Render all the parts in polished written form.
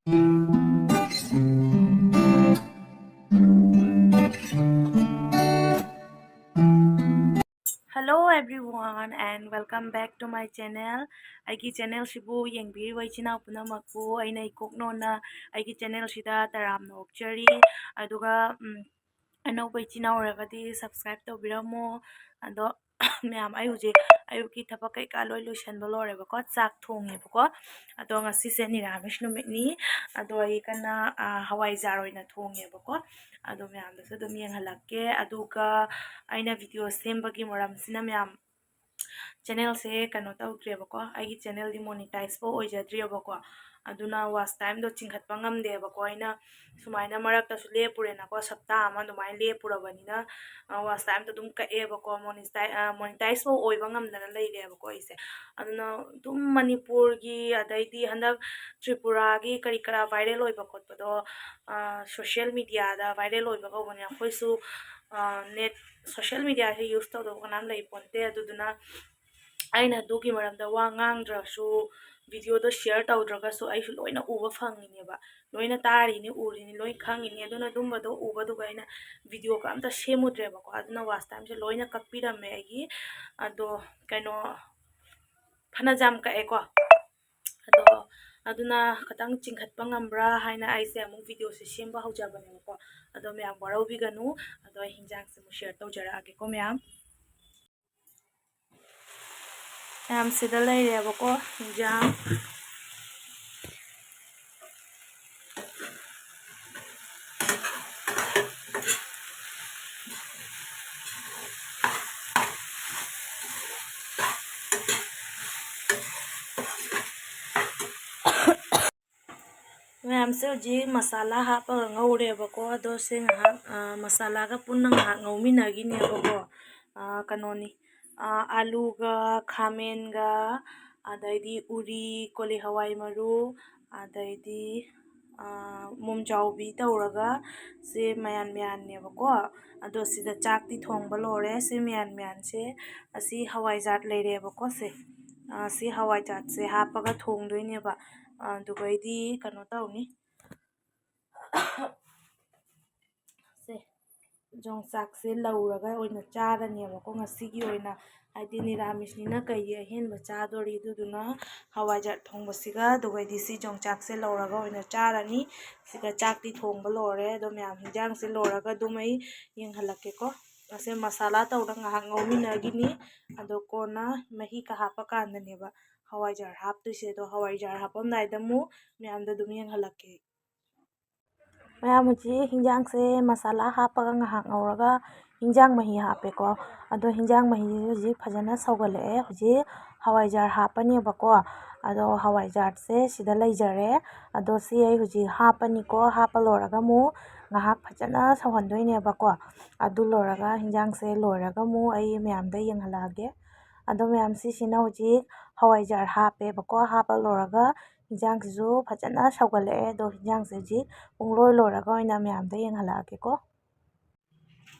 Hello everyone and welcome back to my channel. Aigi channel sibu yengbiriwa ichina punamakpu aina ikoknona aigi channel sida taramna okchari aduga anauba ichina oragadi subscribe tawbiramo ado ꯃꯌꯥꯝ ꯑꯩ ꯍꯧꯖꯤꯛ ꯑꯌꯨꯛꯀꯤ ꯊꯕꯛ ꯀꯩꯀꯥ ꯂꯣꯏ ꯂꯣꯏꯁꯟꯕ ꯂꯣꯏꯔꯦꯕꯀꯣ ꯆꯥꯛ ꯊꯣꯡꯉꯦꯕꯀꯣ ꯑꯗꯣ ꯉꯁꯤꯁꯦ ꯅꯤꯔꯥꯃꯤꯁ ꯅꯨꯃꯤꯠꯅꯤ ꯑꯗꯣ ꯑꯩ ꯀꯟꯅ ꯍꯋꯥꯏꯖꯥꯔ ꯑꯣꯏꯅ ꯊꯣꯡꯉꯦꯕꯀꯣ ꯑꯗꯣ ꯃꯌꯥꯝꯗꯁꯨ ꯑꯗꯨꯝ ꯌꯦꯡꯍꯜꯂꯛꯀꯦ ꯑꯗꯨꯒ ꯑꯩꯅ ꯚꯤꯗꯤꯑꯣ ꯁꯦꯝꯕꯒꯤ ꯃꯔꯝꯁꯤꯅ ꯃꯌꯥꯝ ꯆꯦꯅꯦꯜꯁꯦ ꯀꯩꯅꯣ ꯇꯧꯗ꯭ꯔꯦꯕꯀꯣ ꯑꯩꯒꯤ ꯆꯦꯅꯦꯜꯗꯤ ꯃꯣꯅꯤꯇꯥꯏꯖꯐꯥꯎ ꯑꯣꯏꯖꯗ꯭ꯔꯦꯕꯀꯣ ꯑꯗꯨꯅ ꯋꯥꯆ ꯇꯥꯏꯝꯗꯣ ꯆꯤꯡꯈꯠꯄ ꯉꯝꯗꯦꯕꯀꯣ ꯑꯩꯅ ꯁꯨꯃꯥꯏꯅ ꯃꯔꯛꯇꯁꯨ ꯂꯦꯞꯄꯨꯔꯦꯅꯀꯣ ꯁꯞꯇꯥ ꯑꯃ ꯑꯗꯨꯃꯥꯏꯅ ꯂꯦꯞꯄꯨꯔꯕꯅꯤꯅ ꯋꯥꯆ ꯇꯥꯏꯝꯗꯣ ꯑꯗꯨꯝ ꯀꯛꯑꯦꯕꯀꯣ ꯃꯣꯅꯤꯇꯥꯏꯖꯐꯥꯎ ꯑꯣꯏꯕ ꯉꯝꯗꯅ ꯂꯩꯔꯦꯕꯀꯣ ꯑꯩꯁꯦ ꯑꯗꯨꯅ ꯑꯗꯨꯝ ꯃꯅꯤꯄꯨꯔꯒꯤ ꯑꯗꯩꯗꯤ ꯍꯟꯗꯛ ꯇ꯭ꯔꯤꯄꯨꯔꯥꯒꯤ ꯀꯔꯤ ꯀꯔꯥ ꯚꯥꯏꯔꯦꯜ ꯑꯣꯏꯕ ꯈꯣꯠꯄꯗꯣ ꯁꯣꯁꯤꯌꯦꯜ ꯃꯤꯗꯤꯌꯥꯗ ꯚꯥꯏꯔꯦꯜ ꯑꯣꯏꯕ ꯀꯧꯕꯅꯦ ꯑꯩꯈꯣꯏꯁꯨ ꯅꯦꯠ ꯁꯣꯁꯤꯌꯦꯜ ꯃꯤꯗꯤꯌꯥꯁꯦ ꯌꯨꯁ ꯇꯧꯗꯕ ꯀꯅꯥꯝ ꯂꯩ ꯄꯣꯟꯇꯦ ꯑꯗꯨꯗꯨꯅ ꯑꯩꯅ ꯑꯗꯨꯒꯤ ꯃꯔꯝꯗ ꯋꯥ ꯉꯥꯡꯗ꯭ꯔꯁꯨ ꯚꯤꯗꯤꯑꯣꯗꯣ ꯁꯤꯌꯔ ꯇꯧꯗ꯭ꯔꯒꯁꯨ ꯑꯩꯁꯨ ꯂꯣꯏꯅ ꯎꯕ ꯐꯪꯉꯤꯅꯦꯕ ꯂꯣꯏꯅ ꯇꯥꯔꯤꯅꯤ ꯎꯔꯤꯅꯤ ꯂꯣꯏ ꯈꯪꯉꯤꯅꯤ ꯑꯗꯨꯅ ꯑꯗꯨꯝꯕꯗꯣ ꯎꯕꯗꯨꯒ ꯑꯩꯅ ꯚꯤꯗꯤꯑꯣꯒ ꯑꯝꯇ ꯁꯦꯝꯃꯨꯗ꯭ꯔꯦꯕꯀꯣ ꯑꯗꯨꯅ ꯋꯥꯆ ꯇꯥꯏꯝꯁꯦ ꯂꯣꯏꯅ ꯀꯛꯄꯤꯔꯝꯃꯦ ꯑꯩꯒꯤ ꯑꯗꯣ ꯀꯩꯅꯣ ꯐꯅꯖꯥꯝ ꯀꯛꯑꯦꯀꯣ ꯑꯗꯣ ꯑꯗꯨꯅ ꯈꯤꯇꯪ ꯆꯤꯡꯈꯠꯄ ꯉꯝꯕ꯭ꯔꯥ ꯍꯥꯏꯅ ꯑꯩꯁꯦ ꯑꯃꯨꯛ ꯚꯤꯗꯤꯑꯣꯁꯦ ꯁꯦꯝꯕ ꯍꯧꯖꯕꯅꯦꯕꯀꯣ ꯑꯗꯣ ꯃꯌꯥꯝ ꯋꯥꯔꯧꯕꯤꯒꯅꯨ ꯑꯗꯣ ꯑꯩ ꯍꯤꯟꯖꯥꯡꯁꯦ ꯑꯃꯨꯛ ꯁꯤꯌꯔ ꯇꯧꯖꯔꯛꯑꯒꯦꯀꯣ ꯃꯌꯥꯝ ꯁꯤꯗ ꯂꯩꯔꯦꯕꯀꯣ ꯍꯤꯟꯖꯥꯡ ꯃꯌꯥꯝꯁꯦ ꯍꯧꯖꯤꯛ ꯃꯁꯥꯂꯥ ꯍꯥꯞꯄꯒ ꯉꯧꯔꯦꯕꯀꯣ ꯑꯗꯣ ꯁꯤ ꯉꯥꯏꯍꯥꯛ ꯃꯁꯥꯂꯥꯒ ꯄꯨꯟꯅ ꯉꯥꯏꯍꯥꯛ ꯉꯧꯃꯤꯟꯅꯈꯤꯅꯦꯕꯀꯣ ꯀꯩꯅꯣꯅꯤ ꯑꯂꯨꯒ ꯈꯥꯃꯦꯟꯒ ꯑꯗꯩꯗꯤ ꯎꯔꯤ ꯀꯣꯂꯤ ꯍꯋꯥꯏ ꯃꯔꯨ ꯑꯗꯩꯗꯤ ꯃꯣꯝꯖꯥꯎꯕꯤ ꯇꯧꯔꯒ ꯁꯤ ꯃꯌꯥꯟ ꯃꯌꯥꯟꯅꯦꯕꯀꯣ ꯑꯗꯣ ꯁꯤꯗ ꯆꯥꯛꯇꯤ ꯊꯣꯡꯕ ꯂꯣꯏꯔꯦ ꯁꯤ ꯃꯌꯥꯟ ꯃꯌꯥꯟꯁꯦ ꯑꯁꯤ ꯍꯋꯥꯏꯖꯥꯔ ꯂꯩꯔꯦꯕꯀꯣ ꯁꯤ ꯍꯋꯥꯏꯖꯥꯔꯁꯦ ꯍꯥꯞꯄꯒ ꯊꯣꯡꯗꯣꯏꯅꯦꯕ ꯑꯗꯨꯒꯩꯗꯤ ꯀꯩꯅꯣ ꯇꯧꯅꯤ ꯁꯦ ꯌꯣꯡꯆꯥꯛꯁꯦ ꯂꯧꯔꯒ ꯑꯣꯏꯅ ꯆꯥꯔꯅꯦꯕꯀꯣ ꯉꯁꯤꯒꯤ ꯑꯣꯏꯅ ꯍꯥꯏꯗꯤ ꯅꯤꯔꯥꯃꯤꯁꯅꯤꯅ ꯀꯩꯒꯤ ꯑꯍꯦꯟꯕ ꯆꯥꯗꯣꯔꯤ ꯑꯗꯨꯗꯨꯅ ꯍꯋꯥꯏꯖꯥꯔ ꯊꯣꯡꯕꯁꯤꯒ ꯑꯗꯨꯒꯩꯗꯤ ꯁꯤ ꯌꯣꯡꯆꯥꯛꯁꯦ ꯂꯧꯔꯒ ꯑꯣꯏꯅ ꯆꯥꯔꯅꯤ ꯁꯤꯒ ꯆꯥꯛꯇꯤ ꯊꯣꯡꯕ ꯂꯣꯏꯔꯦ ꯑꯗꯣ ꯃꯌꯥꯝ ꯍꯤꯟꯖꯥꯡꯁꯦ ꯂꯣꯏꯔꯒ ꯑꯗꯨꯝ ꯑꯩ ꯌꯦꯡꯍꯜꯂꯛꯀꯦꯀꯣ ꯑꯁꯦ ꯃꯁꯥꯂꯥ ꯇꯧꯔ ꯉꯥꯏꯍꯥꯛ ꯉꯧꯃꯤꯟꯅꯈꯤꯅꯤ ꯑꯗꯣ ꯀꯣꯟꯅ ꯃꯍꯤꯒ ꯍꯥꯞꯄ ꯀꯥꯟꯗꯅꯦꯕ ꯍꯋꯥꯏꯖꯥꯔ ꯍꯥꯞꯇꯣꯏꯁꯦ ꯑꯗꯣ ꯍꯋꯥꯏꯖꯥꯔ ꯍꯥꯞꯄꯝꯗꯥꯏꯗ ꯑꯃꯨꯛ ꯃꯌꯥꯝꯗ ꯑꯗꯨꯝ ꯌꯦꯡꯍꯜꯂꯛꯀꯦ ꯃꯌꯥꯝ ꯍꯧꯖꯤꯛ ꯍꯤꯟꯖꯥꯡꯁꯦ ꯃꯁꯥꯂꯥ ꯍꯥꯞꯄꯒ ꯉꯥꯏꯍꯥꯛ ꯉꯧꯔꯒ ꯍꯤꯟꯖꯥꯡ ꯃꯍꯤ ꯍꯥꯞꯄꯦꯀꯣ ꯑꯗꯣ ꯍꯤꯟꯖꯥꯡ ꯃꯍꯤꯁꯦ ꯍꯧꯖꯤꯛ ꯐꯖꯅ ꯁꯧꯒꯠꯂꯛꯑꯦ ꯍꯧꯖꯤꯛ ꯍꯋꯥꯏꯖꯥꯔ ꯍꯥꯞꯄꯅꯦꯕꯀꯣ ꯑꯗꯣ ꯍꯋꯥꯏꯖꯥꯔꯁꯦ ꯁꯤꯗ ꯂꯩꯖꯔꯦ ꯑꯗꯣ ꯁꯤ ꯑꯩ ꯍꯧꯖꯤꯛ ꯍꯥꯞꯄꯅꯤꯀꯣ ꯍꯥꯞꯄ ꯂꯣꯏꯔꯒ ꯑꯃꯨꯛ ꯉꯥꯏꯍꯥꯛ ꯐꯖꯅ ꯁꯧꯍꯟꯗꯣꯏꯅꯦꯕꯀꯣ ꯑꯗꯨ ꯂꯣꯏꯔꯒ ꯍꯤꯟꯖꯥꯡꯁꯦ ꯂꯣꯏꯔꯒ ꯑꯃꯨꯛ ꯑꯩ ꯃꯌꯥꯝꯗ ꯌꯦꯡꯍꯜꯂꯛꯑꯒꯦ ꯑꯗꯣ ꯃꯌꯥꯝ ꯁꯤꯁꯤꯅ ꯍꯧꯖꯤꯛ ꯍꯋꯥꯏꯖꯥꯔ ꯍꯥꯞꯄꯦꯕꯀꯣ ꯍꯥꯞꯄ ꯂꯣꯏꯔꯒ ꯍꯤꯟꯖꯥꯡꯁꯤꯁꯨ ꯐꯖꯅ ꯁꯧꯒꯠꯂꯛꯑꯦ ꯑꯗꯣ ꯍꯤꯟꯖꯥꯡꯁꯦ ꯍꯧꯖꯤꯛ ꯄꯨꯡꯂꯣꯏ ꯂꯣꯏꯔꯒ ꯑꯣꯏꯅ ꯃꯌꯥꯝꯗ ꯌꯦꯡꯍꯜꯂꯛꯑꯒꯦꯀꯣ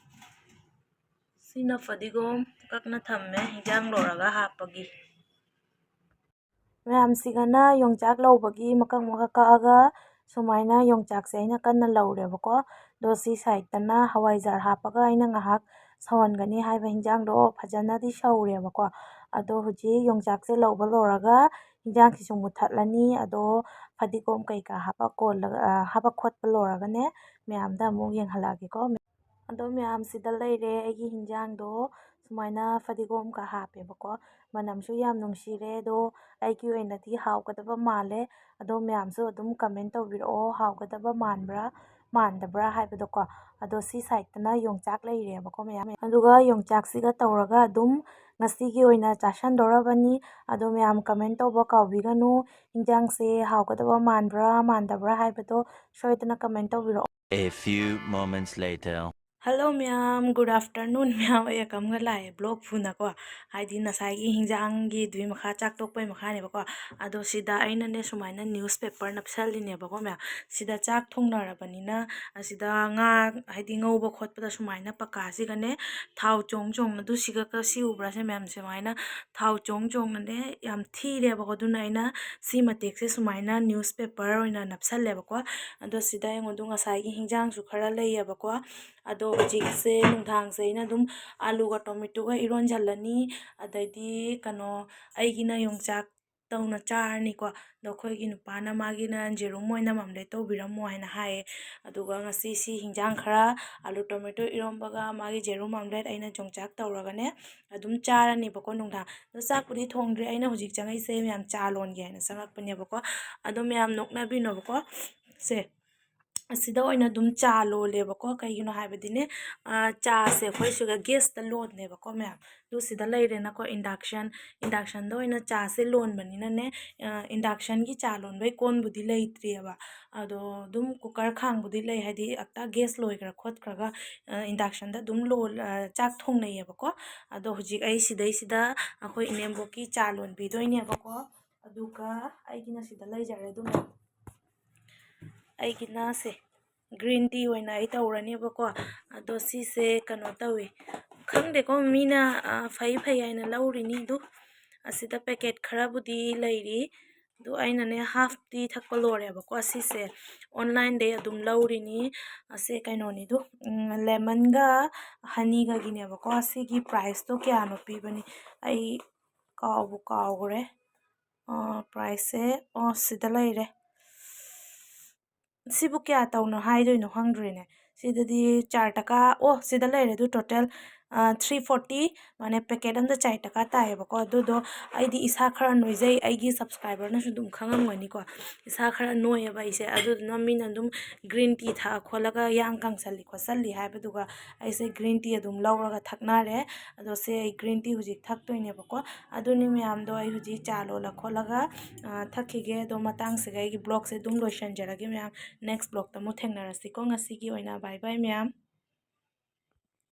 ꯁꯤꯅ ꯐꯗꯤꯒꯣꯝ ꯀꯛꯅ ꯊꯝꯃꯦ ꯍꯤꯟꯖꯥꯡ ꯂꯣꯏꯔꯒ ꯍꯥꯞꯄꯒꯤ ꯃꯌꯥꯝꯁꯤꯒꯅ ꯌꯣꯡꯆꯥꯛ ꯂꯧꯕꯒꯤ ꯃꯀꯛ ꯃꯀꯛ ꯀꯛꯑꯒ ꯁꯨꯃꯥꯏꯅ ꯌꯣꯡꯆꯥꯛꯁꯦ ꯑꯩꯅ ꯀꯟꯅ ꯂꯧꯔꯦꯕꯀꯣ ꯑꯗꯣ ꯁꯤ ꯁꯥꯏꯗꯇꯅ ꯍꯋꯥꯏꯖꯥꯔ ꯍꯥꯞꯄꯒ ꯑꯩꯅ ꯉꯥꯏꯍꯥꯛ ꯁꯧꯍꯟꯒꯅꯤ ꯍꯥꯏꯕ ꯍꯤꯟꯖꯥꯡꯗꯣ ꯐꯖꯅꯗꯤ ꯁꯧꯔꯦꯕꯀꯣ ꯑꯗꯣ ꯍꯧꯖꯤꯛ ꯌꯣꯡꯆꯥꯛꯁꯦ ꯂꯧꯕ ꯂꯣꯏꯔꯒ ꯍꯤꯟꯖꯥꯡꯁꯤꯁꯨ ꯃꯨꯠꯊꯠꯂꯅꯤ ꯑꯗꯣ ꯐꯗꯤꯒꯣꯝ ꯀꯩꯀꯥ ꯍꯥꯞꯄ ꯈꯣꯠꯄ ꯂꯣꯏꯔꯒꯅꯦ ꯃꯌꯥꯝꯗ ꯑꯃꯨꯛ ꯌꯦꯡꯍꯜꯂꯛꯑꯒꯦꯀꯣ ꯑꯗꯣ ꯃꯌꯥꯝꯁꯤꯗ ꯂꯩꯔꯦ ꯑꯩꯒꯤ ꯍꯤꯟꯖꯥꯡꯗꯣ ꯁꯨꯃꯥꯏꯅ ꯐꯗꯤꯒꯣꯝꯒ ꯍꯥꯞꯄꯦꯕꯀꯣ ꯃꯅꯝꯁꯨ ꯌꯥꯝ ꯅꯨꯡꯁꯤꯔꯦ ꯑꯗꯣ ꯑꯩꯒꯤ ꯑꯣꯏꯅꯗꯤ ꯍꯥꯎꯒꯗꯕ ꯃꯥꯜꯂꯦ ꯑꯗꯣ ꯃꯌꯥꯝꯁꯨ ꯑꯗꯨꯝ ꯀꯃꯦꯟ ꯇꯧꯕꯤꯔꯛꯑꯣ ꯍꯥꯎꯒꯗꯕ ꯃꯥꯟꯕ꯭ꯔꯥ ꯃꯥꯟꯗꯕ꯭ꯔꯥ ꯍꯥꯏꯕꯗꯣꯀꯣ ꯑꯗꯣ ꯁꯤ ꯁꯥꯏꯗꯇꯅ ꯌꯣꯡꯆꯥꯛ ꯂꯩꯔꯦꯕꯀꯣ ꯃꯌꯥꯝ ꯑꯗꯨꯒ ꯌꯣꯡꯆꯥꯛꯁꯤꯒ ꯇꯧꯔꯒ ꯑꯗꯨꯝ ꯉꯁꯤꯒꯤ ꯑꯣꯏꯅ ꯆꯥꯁꯟꯗꯧꯔꯕꯅꯤ ꯑꯗꯣ ꯃꯌꯥꯝ ꯀꯃꯦꯟ ꯇꯧꯕ ꯀꯥꯎꯕꯤꯒꯅꯨ ꯍꯤꯟꯖꯥꯡꯁꯦ ꯍꯥꯎꯒꯗꯕ ꯃꯥꯟꯕ꯭ꯔꯥ ꯃꯥꯟꯗꯕ꯭ꯔꯥ ꯍꯥꯏꯕꯗꯣ ꯁꯣꯏꯗꯅ ꯀꯃꯦꯟ ꯇꯧꯕꯤꯔꯛꯑꯣ A few moments later. Hello ma'am, good afternoon ma'am. Ay kamga lai blog phuna ko. Haidi nasai gi hingjang gi dui makha chak tok pai makha ne bako. Ado sida aina ne sumaina newspaper napsali ne bako ma'am. Sida chak thong na rabani na sida nga haidi ngau ba khot pada sumaina paka si gane thau chong chong na du siga ka si ubra se ma'am sumaina thau chong chong na ne yam thi re bako du na ina si matek se sumaina newspaper oina napsal le bako. Ado sida yang odung asai gi hingjang su khara lai ya bako. Ado hꯧꯖꯤꯛꯁꯦ ꯅꯨꯡꯗꯥꯡꯁꯦ ꯑꯩꯅ ꯑꯗꯨꯝ ꯑꯥꯂꯨꯒ ꯇꯣꯃꯦꯇꯣꯒ ꯏꯔꯣꯟꯖꯜꯂꯅꯤ ꯑꯗꯩꯗꯤ ꯀꯩꯅꯣ ꯑꯩꯒꯤꯅ ꯌꯣꯡꯆꯥꯛ ꯇꯧꯅ ꯆꯥꯔꯅꯤꯀꯣ ꯑꯗꯣ ꯑꯩꯈꯣꯏꯒꯤ ꯅꯨꯄꯥꯅ ꯃꯥꯒꯤꯅ ꯌꯦꯔꯨꯝ ꯑꯣꯏꯅ ꯃꯝꯂꯦꯠ ꯇꯧꯕꯤꯔꯝꯃꯣ ꯍꯥꯏꯅ ꯍꯥꯏꯌꯦ ꯑꯗꯨꯒ ꯉꯁꯤ ꯁꯤ ꯍꯤꯟꯖꯥꯡ ꯈꯔ ꯑꯥꯂꯨ ꯇꯣꯃꯦꯇꯣ ꯏꯔꯣꯝꯕꯒ ꯃꯥꯒꯤ ꯌꯦꯔꯨꯝ ꯃꯝꯂꯦꯠ ꯑꯩꯅ ꯌꯣꯡꯆꯥꯛ ꯇꯧꯔꯒꯅꯦ ꯑꯗꯨꯝ ꯆꯥꯔꯅꯦꯕꯀꯣ ꯅꯨꯡꯗꯥꯡ ꯑꯗꯣ ꯆꯥꯛꯄꯨꯗꯤ ꯊꯣꯡꯗ꯭ꯔꯤ ꯑꯩꯅ ꯍꯧꯖꯤꯛ ꯆꯪꯉꯛꯏꯁꯦ ꯃꯌꯥꯝ ꯆꯥ ꯂꯣꯟꯒꯦ ꯍꯥꯏꯅ ꯆꯪꯉꯛꯄꯅꯦꯕꯀꯣ ꯑꯗꯣ ꯃꯌꯥꯝ ꯅꯣꯛꯅꯕꯤꯅꯣꯕꯀꯣ ꯁꯦ ꯑꯁꯤꯗ ꯑꯣꯏꯅ ꯑꯗꯨꯝ ꯆꯥ ꯂꯣꯜꯂꯦꯕꯀꯣ ꯀꯩꯒꯤꯅꯣ ꯍꯥꯏꯕꯗꯤꯅꯦ ꯆꯥꯁꯦ ꯑꯩꯈꯣꯏ ꯁꯤꯗ ꯒꯦꯁꯇ ꯂꯣꯟꯅꯦꯕꯀꯣ ꯃꯌꯥꯝ ꯑꯗꯨ ꯁꯤꯗ ꯂꯩꯔꯦꯅꯀꯣ ꯏꯟꯗꯛꯁꯟꯗ ꯑꯣꯏꯅ ꯆꯥꯁꯦ ꯂꯣꯟꯕꯅꯤꯅꯅꯦ ꯏꯟꯗꯛꯁꯟꯒꯤ ꯆꯥ ꯂꯣꯟꯕꯩ ꯀꯣꯟꯕꯨꯗꯤ ꯂꯩꯇ꯭ꯔꯤꯑꯕ ꯑꯗꯣ ꯑꯗꯨꯝ ꯀꯨꯀꯔ ꯈꯥꯡꯕꯨꯗꯤ ꯂꯩ ꯍꯥꯏꯗꯤ ꯑꯇ ꯒꯦꯁ ꯂꯣꯏꯈ꯭ꯔ ꯈꯣꯠꯈ꯭ꯔꯒ ꯏꯟꯗꯛꯁꯟꯗ ꯑꯗꯨꯝ ꯆꯥꯛ ꯊꯣꯡꯅꯩꯌꯦꯕꯀꯣ ꯑꯗꯣ ꯍꯧꯖꯤꯛ ꯑꯩ ꯁꯤꯗꯩꯁꯤꯗ ꯑꯩꯈꯣꯏ ꯏꯅꯦꯝꯕꯣꯛꯀꯤ ꯆꯥ ꯂꯣꯟꯕꯤꯗꯣꯏꯅꯦꯕꯀꯣ ꯑꯗꯨꯒ ꯑꯩꯒꯤꯅ ꯁꯤꯗ ꯂꯩꯖꯔꯦ ꯑꯗꯨꯝ ꯑꯩꯒꯤꯅ ꯁꯦ ꯒ꯭ꯔꯤꯟ ꯇꯤ ꯑꯣꯏꯅ ꯑꯩ ꯇꯧꯔꯅꯦꯕꯀꯣ ꯑꯗꯣ ꯁꯤꯁꯦ ꯀꯩꯅꯣ ꯇꯧꯋꯤ ꯈꯪꯗꯦꯀꯣ ꯃꯤꯅ ꯐꯩ ꯐꯩ ꯍꯥꯏꯅ ꯂꯧꯔꯤꯅꯤ ꯑꯗꯨ ꯑꯁꯤꯗ ꯄꯦꯀꯦꯠ ꯈꯔꯕꯨꯗꯤ ꯂꯩꯔꯤ ꯑꯗꯨ ꯑꯩꯅꯅꯦ ꯍꯥꯐꯇꯤ ꯊꯛꯄ ꯂꯣꯏꯔꯦꯕꯀꯣ ꯑꯁꯤꯁꯦ ꯑꯣꯟꯂꯥꯏꯟꯗꯩ ꯑꯗꯨꯝ ꯂꯧꯔꯤꯅꯤ ꯑꯁꯦ ꯀꯩꯅꯣꯅꯤꯗꯨ ꯂꯦꯃꯟꯒ ꯍꯅꯤꯒꯒꯤꯅꯦꯕꯀꯣ ꯑꯁꯤꯒꯤ ꯄ꯭ꯔꯥꯏꯁꯇꯣ ꯀꯌꯥꯅꯣ ꯄꯤꯕꯅꯤ ꯑꯩ ꯀꯥꯎꯕꯨ ꯀꯥꯎꯈ꯭ꯔꯦ ꯄ꯭ꯔꯥꯏꯁꯁꯦ ꯁꯤꯗ ꯂꯩꯔꯦ ꯁꯤꯕꯨ ꯀꯌꯥ ꯇꯧꯅꯣ ꯍꯥꯏꯗꯣꯏꯅꯣ ꯈꯪꯗ꯭ꯔꯤꯅꯦ ꯁꯤꯗꯗꯤ 4 ꯇꯀꯥ ꯁꯤꯗ ꯂꯩꯔꯦ ꯑꯗꯨ ꯇꯣꯇꯦꯜ 340 ꯃꯥꯅꯦ ꯄꯦꯀꯦꯠ ꯑꯝꯗ 4 ꯇꯀꯥ ꯇꯥꯏꯌꯦꯕꯀꯣ ꯑꯗꯨꯗꯣ ꯑꯩꯗꯤ ꯏꯁꯥ ꯈꯔ ꯅꯣꯏꯖꯩ ꯑꯩꯒꯤ ꯁꯞꯁꯀ꯭ꯔꯥꯏꯕꯔꯅꯁꯨ ꯑꯗꯨꯝ ꯈꯪꯉꯝꯒꯅꯤꯀꯣ ꯏꯁꯥꯈꯔ ꯅꯣꯏꯌꯦꯕ ꯑꯩꯁꯦ ꯑꯗꯨꯗꯨꯅ ꯃꯤꯅ ꯑꯗꯨꯝ ꯒ꯭ꯔꯤꯟ ꯇꯤ ꯊꯛꯑ ꯈꯣꯠꯂꯒ ꯌꯥꯡ ꯀꯪꯁꯜꯂꯤ ꯈꯣꯠꯆꯜꯂꯤ ꯍꯥꯏꯕꯗꯨꯒ ꯑꯩꯁꯦ ꯒ꯭ꯔꯤꯟ ꯇꯤ ꯑꯗꯨꯝ ꯂꯧꯔꯒ ꯊꯛꯅꯔꯦ ꯑꯗꯣ ꯁꯦ ꯑꯩ ꯒ꯭ꯔꯤꯟ ꯇꯤ ꯍꯧꯖꯤꯛ ꯊꯛꯇꯣꯏꯅꯦꯕꯀꯣ ꯑꯗꯨꯅꯤ ꯃꯌꯥꯝꯗꯣ ꯑꯩ ꯍꯧꯖꯤꯛ ꯆꯥ ꯂꯣꯜꯂ ꯈꯣꯠꯂꯒ ꯊꯛꯈꯤꯒꯦ ꯑꯗꯣ ꯃꯇꯥꯡꯁꯤꯒ ꯑꯩꯒꯤ ꯕ꯭ꯂꯣꯛꯁꯦ ꯑꯗꯨꯝ ꯂꯣꯏꯁꯤꯟꯖꯔꯒꯦ ꯃꯌꯥꯝ ꯅꯦꯛꯁ ꯕ꯭ꯂꯣꯛꯇ ꯑꯃꯨꯛ ꯊꯦꯡꯅꯔꯁꯤꯀꯣ ꯉꯁꯤꯒꯤ ꯑꯣꯏꯅ ꯕꯥꯏ ꯕꯥꯏ ꯃꯌꯥꯝ